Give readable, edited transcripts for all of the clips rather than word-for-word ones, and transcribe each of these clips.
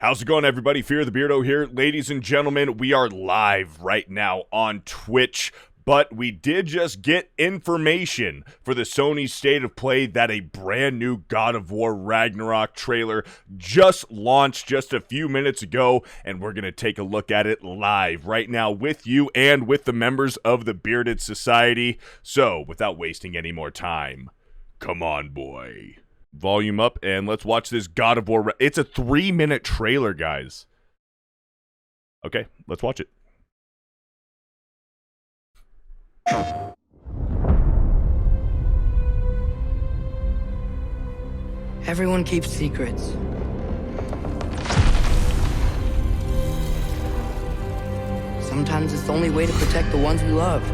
How's it going, everybody? FearTheBeardo here. Ladies and gentlemen, we are live right now on Twitch, but we did just get information for the Sony State of Play that a brand new God of War Ragnarok trailer just launched just a few minutes ago, and we're going to take a look at it live right now with you and with the members of the Bearded Society. So, without wasting any more time, come on, boy. Volume up and let's watch this God of War. It's a 3-minute trailer, guys. Okay, let's watch it. Everyone keeps secrets. Sometimes it's the only way to protect the ones we love.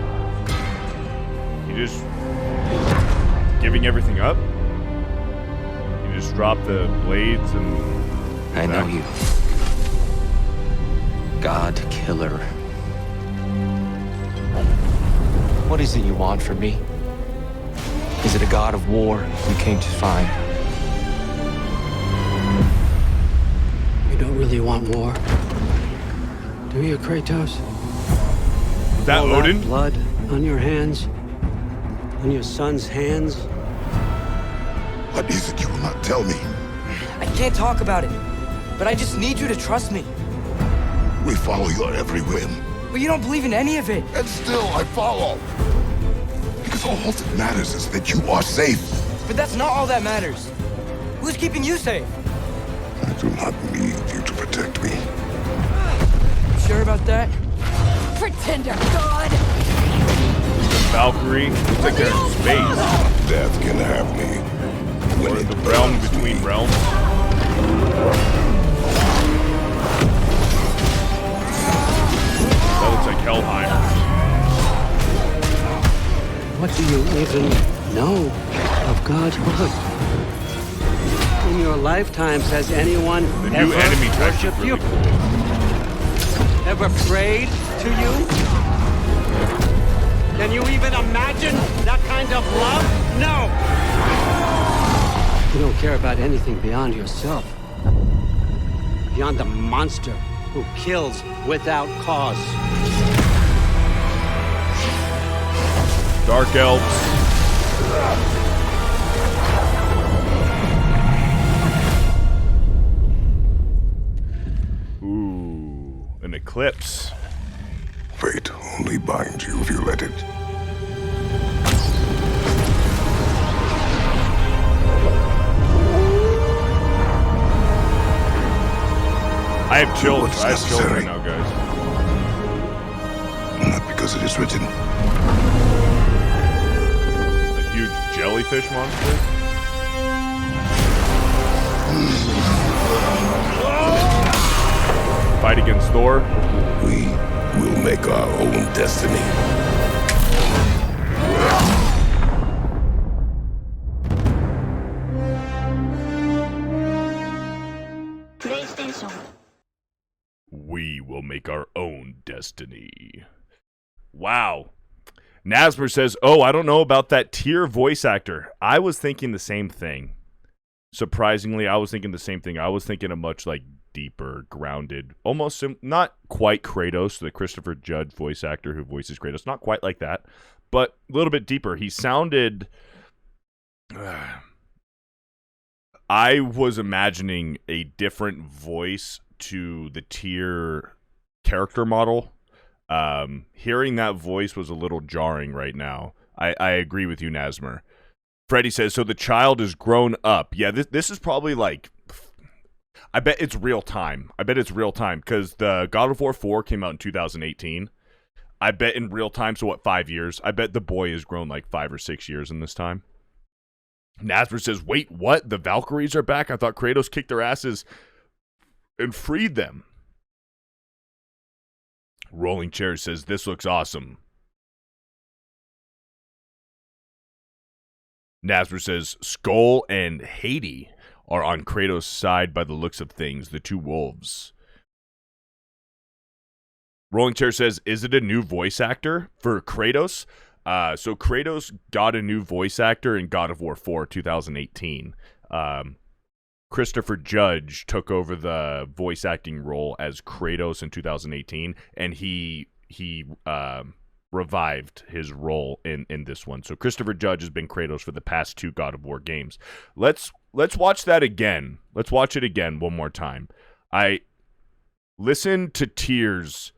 You just giving everything up? Just drop the blades and... I know you. God Killer. What is it you want from me? Is it a god of war you came to find? You don't really want war, do you, Kratos? Is that All Odin? That blood on your hands, on your son's hands. What is it you will not tell me? I can't talk about it, but I just need you to trust me. We follow your every whim, But you don't believe in any of it. and still I follow. Because all that matters is that you are safe. But that's not all that matters. Who's keeping you safe? I do not need you to protect me. Sure about that? Pretender god! Valkyrie? Looks like they're in space. Death can have me. Or the realm between realms. That looks like Helheim. What do you even know of God's word? In your lifetimes, has anyone The new ever enemy tech is worshipped really you? cool. Ever prayed to you? Can you even imagine that kind of love? No! You don't care about anything beyond yourself. Beyond the monster who kills without cause. Dark Elves. Ooh, an eclipse. Fate only binds you if you let it. I have chills. What's I have chills right necessary? now, guys. Not because it is written. A huge jellyfish monster. Fight against Thor. We will make our own destiny. PlayStation. We will make our own destiny. Wow. Nasmer says, oh, I don't know about that tier voice actor. I was thinking the same thing. Surprisingly, I was thinking the same thing. I was thinking a much like deeper, grounded, almost not quite Kratos, the Christopher Judge voice actor who voices Kratos. Not quite like that, but a little bit deeper. He sounded... I was imagining a different voice to the tier character model. Hearing that voice was a little jarring right now. I agree with you, Nasmer. Freddy says, so the child is grown up. Yeah, this is probably like... I bet it's real time. I bet it's real time, because the God of War 4 came out in 2018. I bet in real time, so what, 5 years? I bet the boy has grown like 5 or 6 years in this time. Nasper says, wait, what? The Valkyries are back? I thought Kratos kicked their asses and freed them. Rolling Chair says, this looks awesome. Nasper says, Skull and Haiti are on Kratos' side by the looks of things, the two wolves. Rolling Chair says, is it a new voice actor for Kratos? So Kratos got a new voice actor in God of War 4 2018. Christopher Judge took over the voice acting role as Kratos in 2018, and he revived his role in this one. So Christopher Judge has been Kratos for the past 2 God of War games. Let's watch that again. Let's watch it again one more time. Listen to Tears'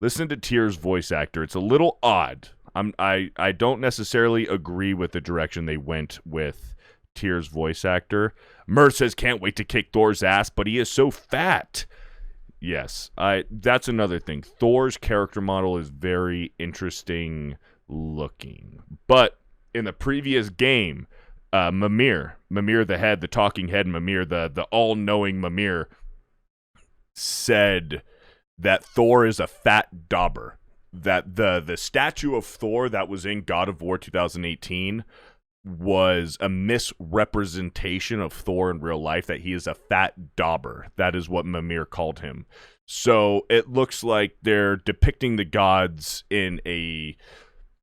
voice actor. It's a little odd. I don't necessarily agree with the direction they went with Tears' voice actor. Mur says can't wait to kick Thor's ass, but he is so fat. Yes, that's another thing. Thor's character model is very interesting looking. But in the previous game, Mimir the head, the talking head Mimir, the all-knowing Mimir, said that Thor is a fat dauber. That the statue of Thor that was in God of War 2018 was a misrepresentation of Thor in real life, that he is a fat dauber. That is what Mimir called him. So it looks like they're depicting the gods in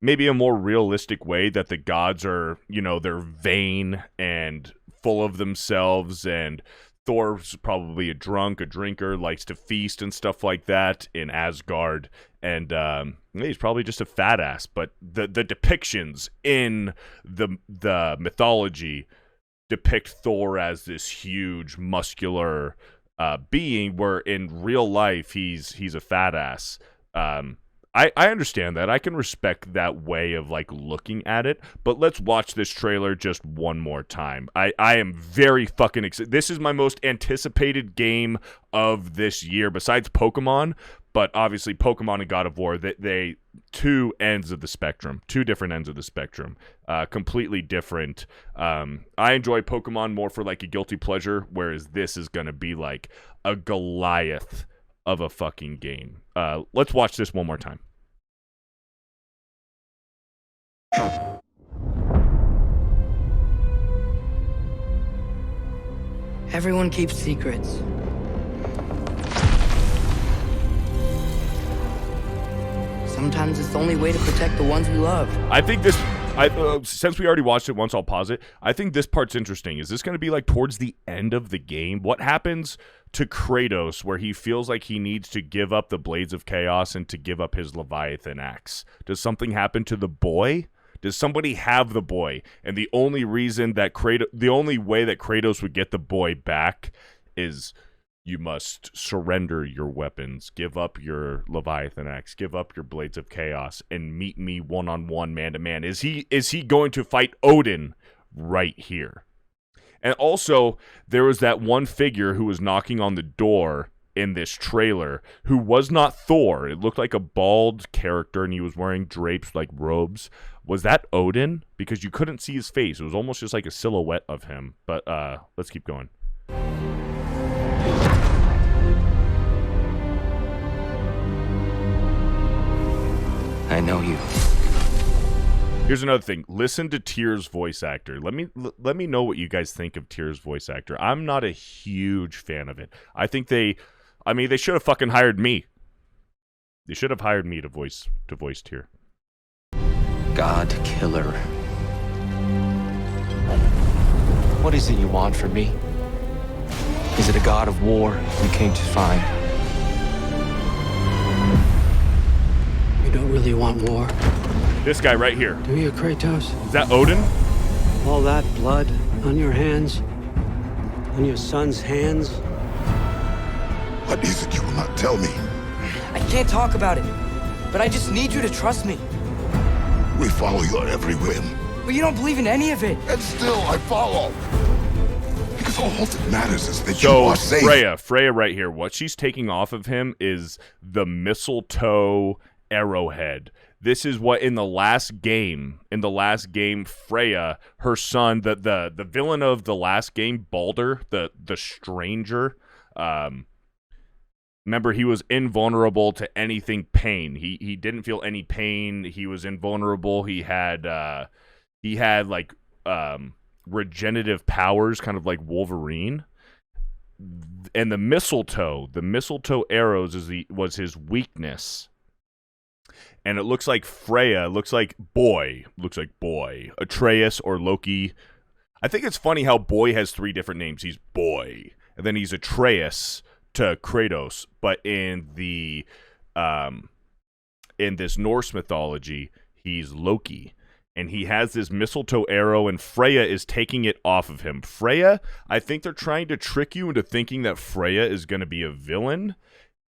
maybe a more realistic way, that the gods are, they're vain and full of themselves, and Thor's probably a drinker, likes to feast and stuff like that in Asgard, and he's probably just a fat ass. But the depictions in the mythology depict Thor as this huge, muscular being, where in real life he's a fat ass. I understand that. I can respect that way of looking at it, but let's watch this trailer just one more time. I am very fucking excited. This is my most anticipated game of this year, besides Pokemon, but obviously Pokemon and God of War, they two ends of the spectrum, two different ends of the spectrum, completely different. I enjoy Pokemon more for a guilty pleasure, whereas this is going to be a Goliath of a fucking game. Let's watch this one more time. Everyone keeps secrets. Sometimes it's the only way to protect the ones we love. I think this, since we already watched it once, I'll pause it. I think this part's interesting. Is this going to be towards the end of the game? What happens to Kratos where he feels like he needs to give up the Blades of Chaos and to give up his Leviathan axe? Does something happen to the boy? Does somebody have the boy? And the only reason that the only way that Kratos would get the boy back is you must surrender your weapons, give up your Leviathan axe, give up your Blades of Chaos, and meet me one-on-one, man-to-man. Is he going to fight Odin right here? And also, there was that one figure who was knocking on the door in this trailer who was not Thor. It looked like a bald character, and he was wearing drapes like robes. Was that Odin? Because you couldn't see his face. It was almost just like a silhouette of him. But let's keep going. I know you. Here's another thing. Listen to Tears' voice actor. Let me know what you guys think of Tears' voice actor. I'm not a huge fan of it. I think they should have fucking hired me. They should have hired me to voice Tear. God killer. What is it you want from me? Is it a god of war you came to find? You don't really want war, This guy right here. do you, Kratos? Is that Odin? All that blood on your hands? On your son's hands? What is it you will not tell me? I can't talk about it, but I just need you to trust me. We follow your every whim. But you don't believe in any of it. And still I follow. Because all that matters is that you So are safe. Freya right here. What she's taking off of him is the mistletoe arrowhead. This is what in the last game, Freya, her son, the villain of the last game, Baldur, the stranger, remember, he was invulnerable to anything pain. He didn't feel any pain. He was invulnerable. He had regenerative powers, kind of like Wolverine. And the mistletoe arrows was his weakness. And it looks like Freya, looks like boy, Atreus or Loki. I think it's funny how Boy has 3 different names. He's Boy, and then he's Atreus to Kratos. But in this Norse mythology, he's Loki. And he has this mistletoe arrow, and Freya is taking it off of him. Freya, I think they're trying to trick you into thinking that Freya is going to be a villain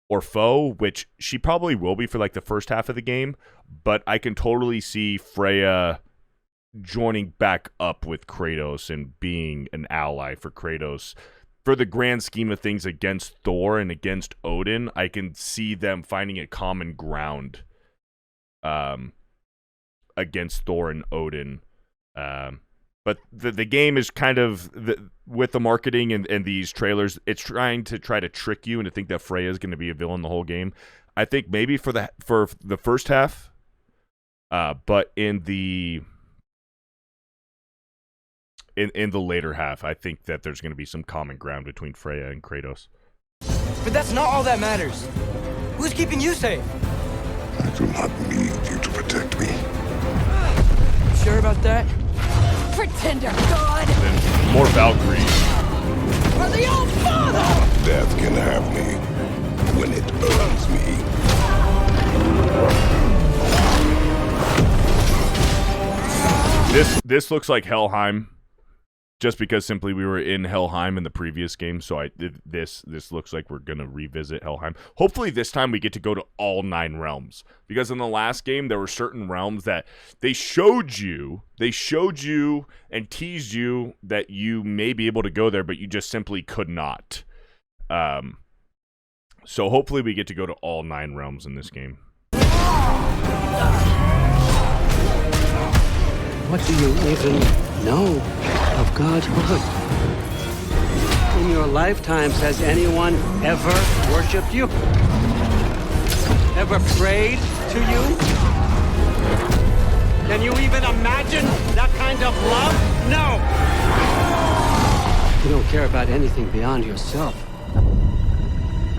or foe, which she probably will be for like the first half of the game. But I can totally see Freya joining back up with Kratos and being an ally for Kratos. For the grand scheme of things against Thor and against Odin, I can see them finding a common ground against Thor and Odin. But the game is kind of, with the marketing and these trailers, it's trying to trick you into think that Freya is going to be a villain the whole game. I think maybe for the first half, but in the later half, I think that there's going to be some common ground between Freya and Kratos. But that's not all that matters. Who's keeping you safe? I do not need you to protect me. Sure about that? Pretender god! And more Valkyries. For the old father! Death can have me when it earns me. This looks like Helheim, just because simply we were in Helheim in the previous game. So this looks like we're gonna revisit Helheim. Hopefully this time we get to go to all 9 realms, because in the last game there were certain realms that they showed you and teased you that you may be able to go there, but you just simply could not. So hopefully we get to go to all 9 realms in this game. What do you even know of godhood? In your lifetimes, has anyone ever worshipped you? Ever prayed to you? Can you even imagine that kind of love? No! You don't care about anything beyond yourself.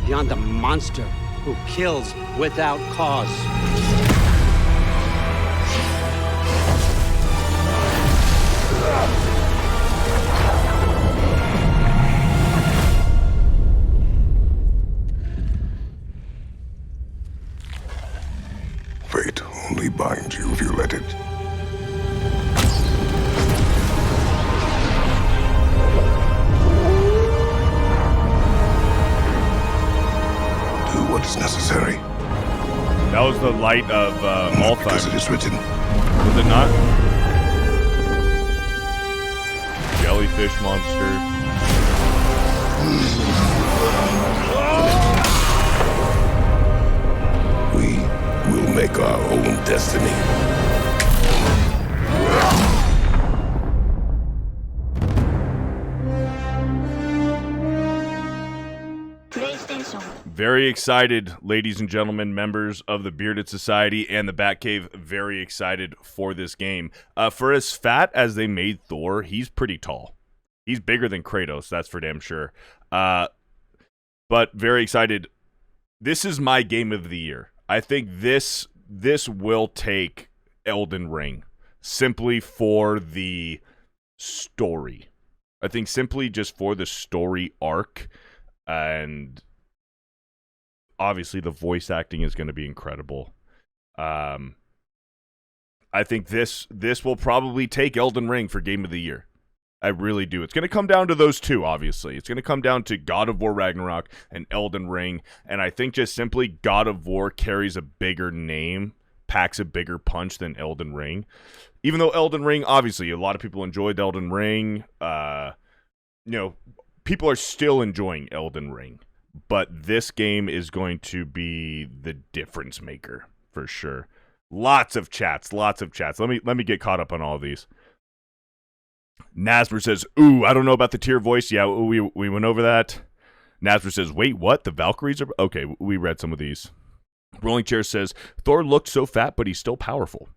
Beyond the monster who kills without cause. Fate only binds you if you let it. Do what is necessary. That was the light of Not because it Alfheim. is written. Was it not? Jellyfish monster. We will make our own destiny. PlayStation. Very excited, ladies and gentlemen, members of the Bearded Society and the Batcave. Very excited for this game. For as fat as they made Thor, he's pretty tall. He's bigger than Kratos, that's for damn sure. But very excited. This is my game of the year. I think this will take Elden Ring simply for the story. I think simply just for the story arc, and obviously the voice acting is going to be incredible. I think this will probably take Elden Ring for game of the year. I really do. It's going to come down to those two, obviously. It's going to come down to God of War Ragnarok and Elden Ring. And I think just simply God of War carries a bigger name, packs a bigger punch than Elden Ring. Even though Elden Ring, obviously, a lot of people enjoyed Elden Ring. People are still enjoying Elden Ring. But this game is going to be the difference maker, for sure. Lots of chats. Let me get caught up on all of these. Nasmer says, ooh, I don't know about the tier voice. Yeah, we went over that. Nasmer says, wait, what? The Valkyries are... Okay, we read some of these. Rolling Chair says, Thor looked so fat, but he's still powerful.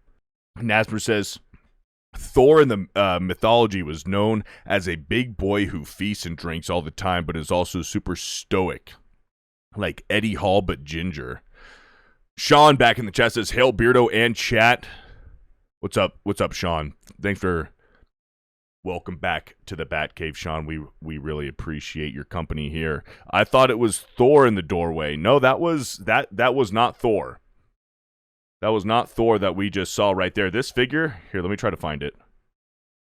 Nasmer says, Thor in the mythology was known as a big boy who feasts and drinks all the time, but is also super stoic. Like Eddie Hall, but ginger. Sean back in the chat says, hail Beardo and chat. What's up, Sean? Thanks for Welcome back to the Batcave, Sean. We really appreciate your company here. I thought it was Thor in the doorway. No, that was not Thor. That was not Thor that we just saw right there. This figure, here, let me try to find it.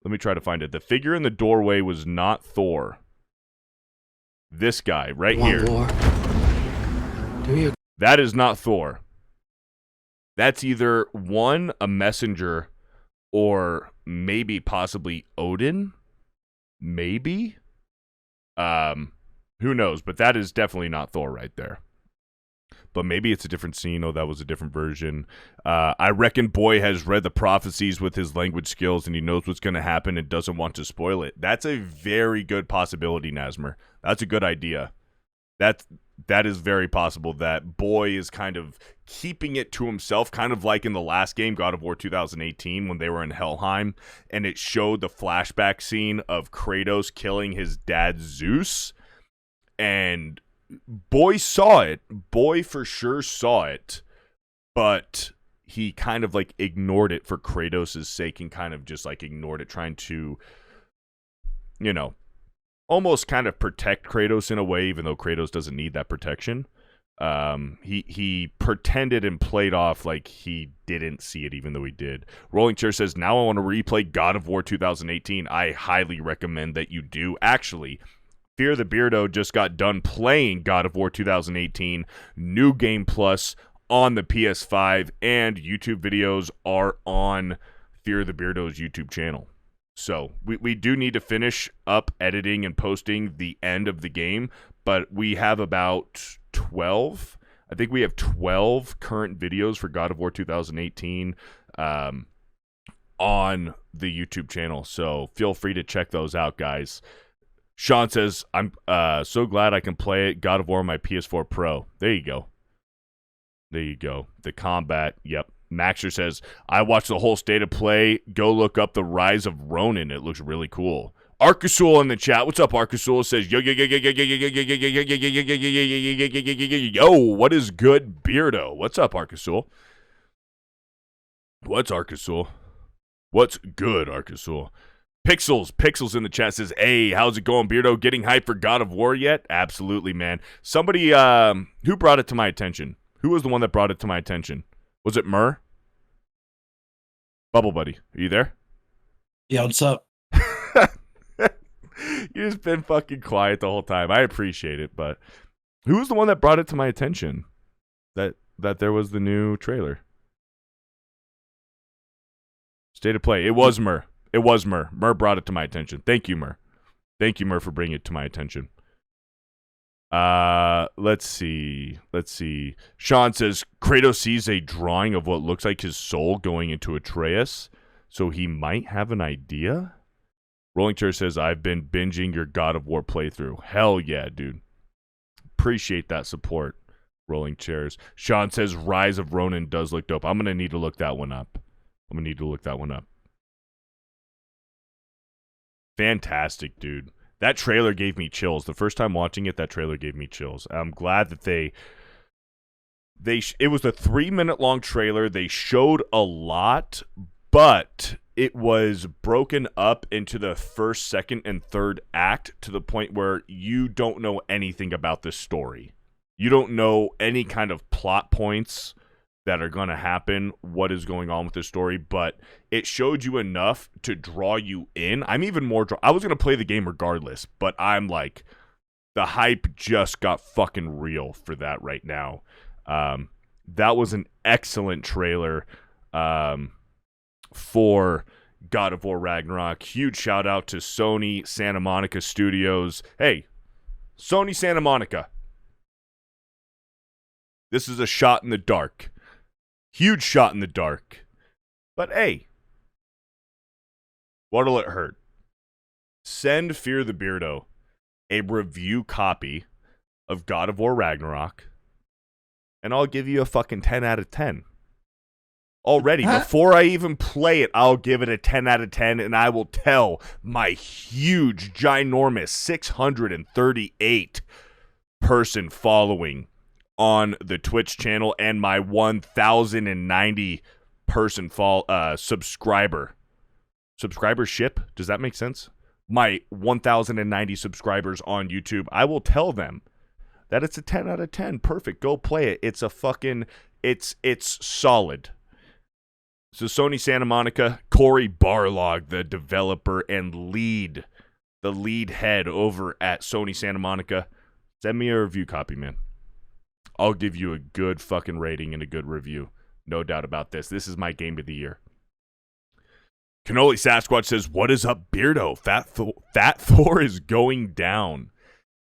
The figure in the doorway was not Thor. This guy right here. Do you? That is not Thor. That's either one, a messenger, or maybe possibly Odin. Maybe. Who knows? But that is definitely not Thor right there. But maybe it's a different scene. Oh, that was a different version. I reckon Boy has read the prophecies with his language skills and he knows what's going to happen and doesn't want to spoil it. That's a very good possibility, Nasmer. That's a good idea. That is very possible that Boy is kind of keeping it to himself, kind of like in the last game, God of War 2018, when they were in Helheim, and it showed the flashback scene of Kratos killing his dad Zeus, and Boy saw it. Boy for sure saw it, but he kind of like ignored it for Kratos' sake and kind of just like ignored it, trying to, you know, almost kind of protect Kratos in a way, even though Kratos doesn't need that protection. He pretended and played off like he didn't see it, even though he did. Rolling Chair says, now I want to replay God of War 2018. I highly recommend that you do. Actually, FearTheBeardo just got done playing God of War 2018, New Game Plus on the PS5, and YouTube videos are on FearTheBeardo's YouTube channel. So we do need to finish up editing and posting the end of the game, but we have about 12. I think we have 12 current videos for God of War 2018 on the YouTube channel. So feel free to check those out, guys. Sean says, I'm so glad I can play it. God of War on my PS4 Pro. There you go. There you go. The combat, yep. Maxer says, I watched the whole state of play. Go look up The Rise of Ronin. It looks really cool. Arcusul in the chat. What's up, Arcusul? Says, yo, what is good, Beardo? What's up, Arcusul? What's Arcusul? What's good, Arcusul? Pixels in the chat says, hey, how's it going, Beardo? Getting hyped for God of War yet? Absolutely, man. Somebody, who brought it to my attention? Who was the one that brought it to my attention? Was it Mur? Bubble Buddy, are you there? Yeah, what's up? You just been fucking quiet the whole time. I appreciate it, but who was the one that brought it to my attention that there was the new trailer? State of Play. It was Mur. It was Mur. Mur brought it to my attention. Thank you, Mur. Thank you, Mur, for bringing it to my attention. Let's see. Sean says, Kratos sees a drawing of what looks like his soul going into Atreus, so he might have an idea? Rolling Chair says, I've been binging your God of War playthrough. Hell yeah, dude. Appreciate that support, Rolling Chairs. Sean says, Rise of Ronin does look dope. I'm going to need to look that one up. Fantastic, dude. That trailer gave me chills. The first time watching it, that trailer gave me chills. I'm glad that it was a 3-minute long trailer. They showed a lot, but it was broken up into the first, second, and third act to the point where you don't know anything about this story. You don't know any kind of plot points that are going to happen, what is going on with the story, but it showed you enough to draw you in. I'm even more I was going to play the game regardless, but I'm like, the hype just got fucking real for that right now. That was an excellent trailer for God of War Ragnarok. Huge shout out to Sony Santa Monica Studios. Hey, Sony Santa Monica. This is a shot in the dark. Huge shot in the dark. But hey, what'll it hurt? Send FearTheBeardo a review copy of God of War Ragnarok, and I'll give you a fucking 10 out of 10. Already, before I even play it, I'll give it a 10 out of 10, and I will tell my huge, ginormous 638 person following on the Twitch channel and my 1,090 person subscriber subscribership. Does that make sense? My 1,090 subscribers on YouTube, I will tell them that it's a 10 out of 10. Perfect. Go play it. It's a fucking, it's solid. So Sony Santa Monica, Cory Barlog, the developer and the lead head over at Sony Santa Monica, send me a review copy, man. I'll give you a good fucking rating and a good review. No doubt about this. This is my game of the year. Cannoli Sasquatch says, what is up, Beardo? Fat Thor is going down.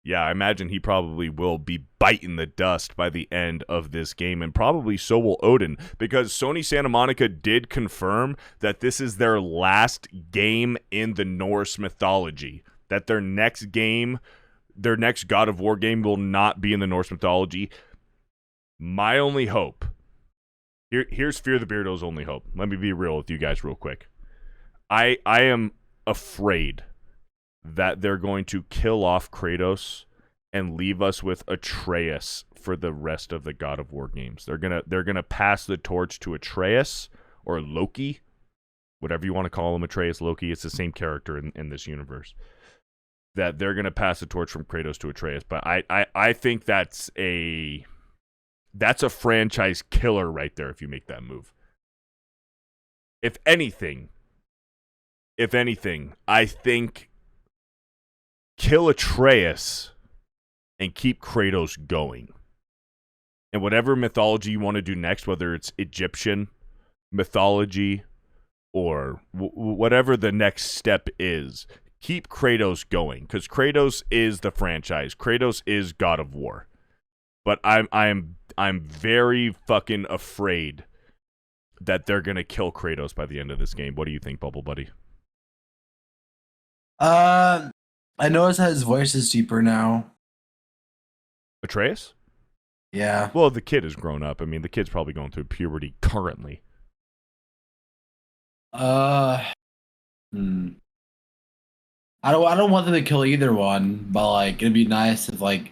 Yeah, I imagine he probably will be biting the dust by the end of this game, and probably so will Odin, because Sony Santa Monica did confirm that this is their last game in the Norse mythology, that their next game, their next God of War game will not be in the Norse mythology. My only hope, here's Fear the Beardo's only hope. Let me be real with you guys real quick. I am afraid that they're going to kill off Kratos and leave us with Atreus for the rest of the God of War games. They're gonna pass the torch to Atreus or Loki, whatever you want to call him, Atreus, Loki. It's the same character in this universe. That they're gonna pass the torch from Kratos to Atreus. But I think that's a franchise killer right there if you make that move. If anything, I think kill Atreus and keep Kratos going. And whatever mythology you want to do next, whether it's Egyptian mythology or whatever the next step is, keep Kratos going, because Kratos is the franchise. Kratos is God of War. But I'm very fucking afraid that they're gonna kill Kratos by the end of this game. What do you think, Bubble Buddy? I noticed that his voice is deeper now. Atreus? Yeah. Well, the kid has grown up. I mean, the kid's probably going through puberty currently. I don't want them to kill either one, but like it'd be nice if like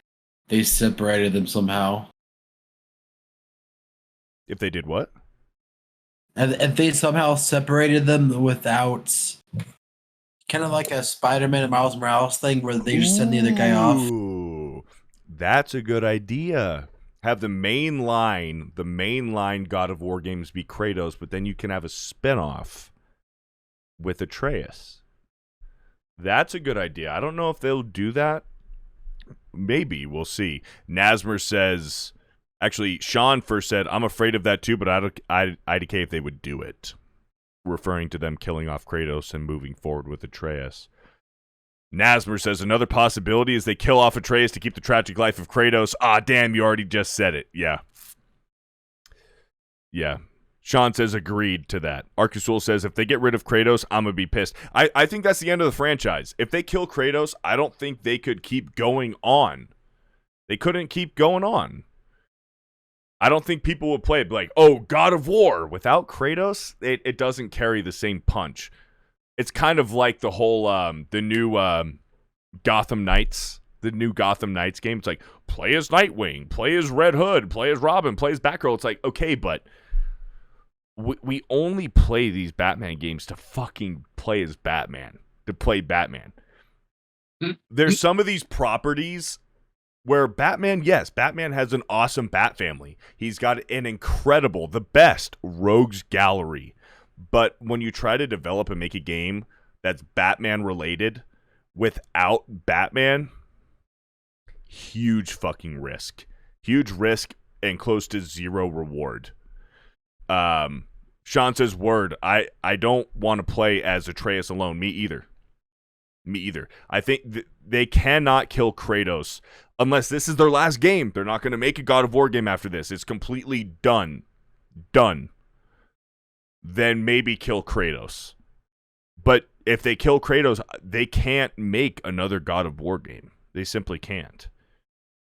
they separated them somehow. If they did what? And if they somehow separated them without kind of like a Spider-Man and Miles Morales thing where they just send the other guy off. Ooh, that's a good idea. Have the main line God of War games be Kratos, but then you can have a spinoff with Atreus. That's a good idea. I don't know if they'll do that. Maybe. We'll see. Nasmer says, actually, Sean first said, I'm afraid of that too, but I'd IDK if they would do it. Referring to them killing off Kratos and moving forward with Atreus. Nasmer says, another possibility is they kill off Atreus to keep the tragic life of Kratos. Ah, damn, you already just said it. Yeah. Yeah. Sean says, agreed to that. Arcusul says, if they get rid of Kratos, I'm going to be pissed. I think that's the end of the franchise. If they kill Kratos, I don't think they could keep going on. They couldn't keep going on. I don't think people would play it like, oh, God of War. Without Kratos, it doesn't carry the same punch. It's kind of like the whole, the new Gotham Knights. The new Gotham Knights game. It's like, play as Nightwing, play as Red Hood, play as Robin, play as Batgirl. It's like, okay, but we only play these Batman games to fucking play as Batman. To play Batman. There's some of these properties where Batman, yes, Batman has an awesome Bat family. He's got an incredible, the best rogues gallery. But when you try to develop and make a game that's Batman related without Batman, huge fucking risk. Huge risk and close to zero reward. Sean says, word, I don't want to play as Atreus alone. Me either. I think they cannot kill Kratos unless this is their last game. They're not going to make a God of War game after this. It's completely done. Then maybe kill Kratos. But if they kill Kratos, they can't make another God of War game. They simply can't.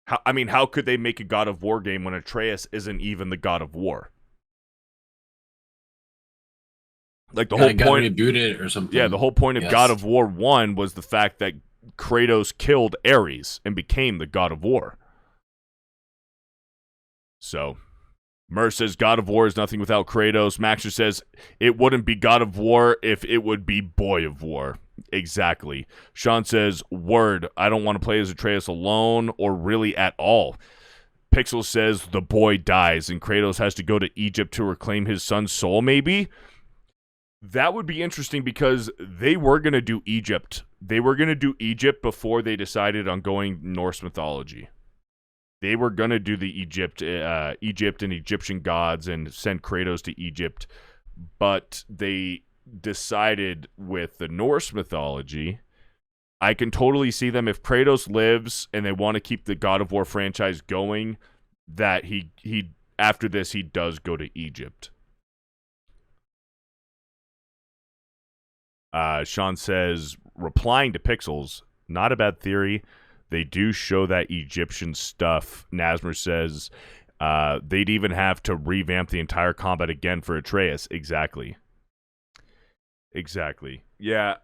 How could they make a God of War game when Atreus isn't even the God of War? Like the whole point, reboot it or something. Yeah, the whole point of God of War 1 was the fact that Kratos killed Ares and became the God of War. So, Merce says God of War is nothing without Kratos. Maxer says it wouldn't be God of War if it would be Boy of War. Exactly. Sean says, word, I don't want to play as Atreus alone or really at all. Pixel says the boy dies and Kratos has to go to Egypt to reclaim his son's soul, maybe? That would be interesting because they were going to do Egypt. They were going to do Egypt before they decided on going Norse mythology. They were going to do the Egypt and Egyptian gods and send Kratos to Egypt, but they decided with the Norse mythology. I can totally see them if Kratos lives and they want to keep the God of War franchise going, that he after this he does go to Egypt. Sean says, replying to Pixels, not a bad theory. They do show that Egyptian stuff. Nasmer says they'd even have to revamp the entire combat again for Atreus. Exactly. Yeah,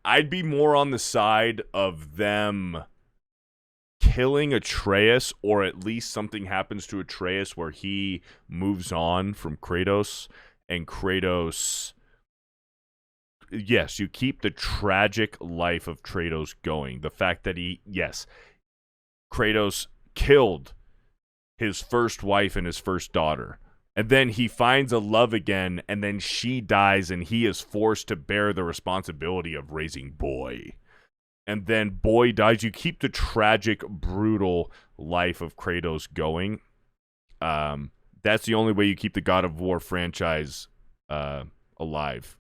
I'd be more on the side of them killing Atreus, or at least something happens to Atreus where he moves on from Kratos, and Kratos... Yes, you keep the tragic life of Kratos going. The fact that Kratos killed his first wife and his first daughter. And then he finds a love again, and then she dies, and he is forced to bear the responsibility of raising Boy. And then Boy dies. You keep the tragic, brutal life of Kratos going. That's the only way you keep the God of War franchise alive.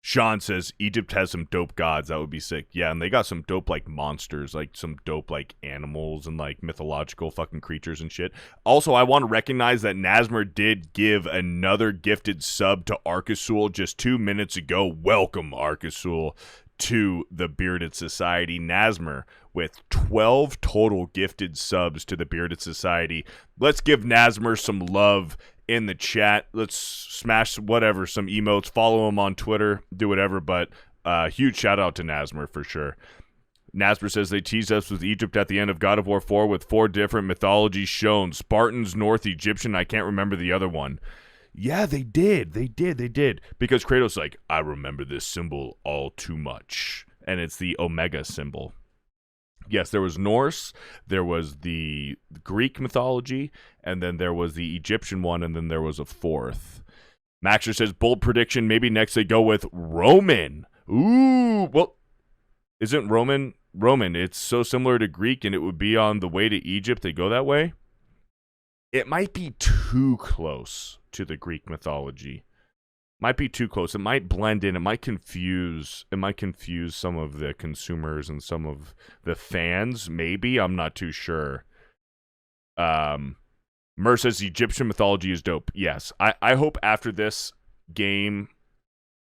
Sean says, Egypt has some dope gods. That would be sick. Yeah, and they got some dope, like, monsters. Like, some dope, like, animals and, like, mythological fucking creatures and shit. Also, I want to recognize that Nasmer did give another gifted sub to Arkasul just 2 minutes ago. Welcome, Arkasul, to the Bearded Society. Nasmer with 12 total gifted subs to the Bearded Society. Let's give Nasmer some love in the chat. Let's smash whatever, some emotes, follow him on Twitter, do whatever, but huge shout out to Nasmer for sure. Nasmer says they teased us with Egypt at the end of God of War 4 with 4 different mythologies shown. Spartans, North Egyptian, I can't remember the other one. Yeah, they did. Because Kratos like, I remember this symbol all too much. And it's the Omega symbol. Yes, there was Norse, there was the Greek mythology, and then there was the Egyptian one, and then there was a 4th. Maxer says, bold prediction, maybe next they go with Roman. Ooh, well, isn't Roman? It's so similar to Greek, and it would be on the way to Egypt, they go that way? It might be too close to the Greek mythology. Might be too close. It might blend in. It might confuse some of the consumers and some of the fans. Maybe. I'm not too sure. Mer says Egyptian mythology is dope. Yes. I hope after this game,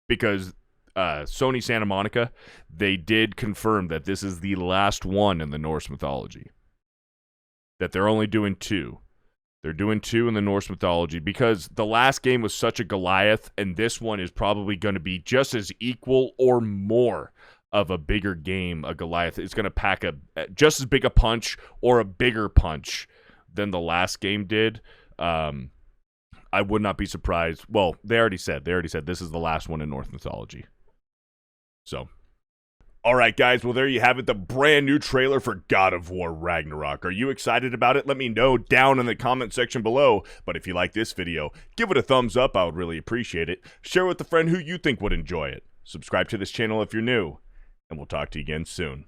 because Sony Santa Monica, they did confirm that this is the last one in the Norse mythology. That they're only doing 2. They're doing 2 in the Norse mythology because the last game was such a Goliath, and this one is probably going to be just as equal or more of a bigger game, a Goliath. It's going to pack just as big a punch or a bigger punch than the last game did. I would not be surprised. Well, they already said this is the last one in Norse mythology. So... All right, guys, well, there you have it, the brand new trailer for God of War Ragnarok. Are you excited about it? Let me know down in the comment section below. But if you like this video, give it a thumbs up. I would really appreciate it. Share with a friend who you think would enjoy it. Subscribe to this channel if you're new, and we'll talk to you again soon.